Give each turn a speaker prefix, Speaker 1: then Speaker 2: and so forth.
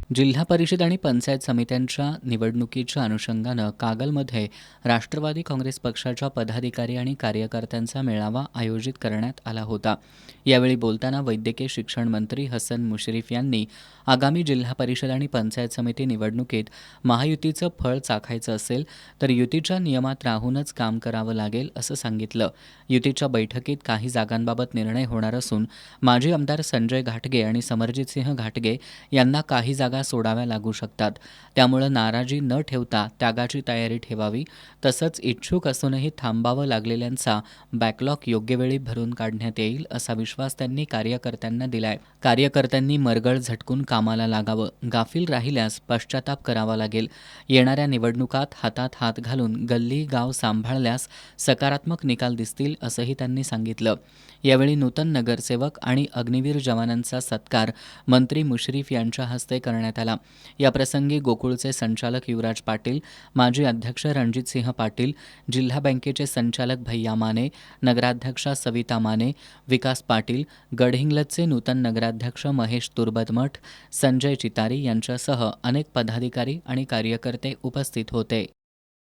Speaker 1: जिल्हा परिषद आणि पंचायत समित्यांच्या निवडणुकीच्या अनुषंगानं कागलमध्ये राष्ट्रवादी काँग्रेस पक्षाच्या पदाधिकारी आणि कार्यकर्त्यांचा मेळावा आयोजित करण्यात आला होता. यावेळी बोलताना वैद्यकीय शिक्षण मंत्री हसन मुश्रीफ यांनी आगामी जिल्हा परिषद आणि पंचायत समिती निवडणुकीत महायुतीचं फळ चाखायचं असेल तर युतीच्या नियमात राहूनच काम करावं लागेल असं सांगितलं. युतीच्या बैठकीत काही जागांबाबत निर्णय होणार असून माजी आमदार संजय घाटगे आणि समरजितसिंह घाटगे यांना काही जागा सोडाव्या लागू शकतात. त्यामुळे नाराजी न ठेवता त्यागाची तयारी ठेवावी. तसंच इच्छुक असूनही थांबावं लागलेल्यांचा बॅकलॉग योग्य वेळी भरून काढण्यात येईल असा विश्वास त्यांनी कार्यकर्त्यांना दिलाय. कार्यकर्त्यांनी मरगळ झटकून कामाला लागावं. गाफील राहिल्यास पश्चाताप करावा लागेल. येणाऱ्या निवडणुकात हातात हात घालून गल्ली गाव सांभाळल्यास सकारात्मक निकाल दिसतील असंही त्यांनी सांगितलं. यावेळी नूतन नगरसेवक आणि अग्निवीर जवानांचा सत्कार मंत्री मुश्रीफ यांच्या हस्ते करण्यात आला. याप्रसंगी गोकुळचे संचालक युवराज पाटील, माजी अध्यक्ष रणजितसिंह पाटील, जिल्हा बँकेचे संचालक भैया माने, नगराध्यक्षा सविता माने, विकास पाटील, गडहिंग्लजचे नूतन नगराध्यक्ष महेश तुर्बतमठ, संजय चितारी यांच्यासह अनेक पदाधिकारी आणि कार्यकर्ते उपस्थित होते.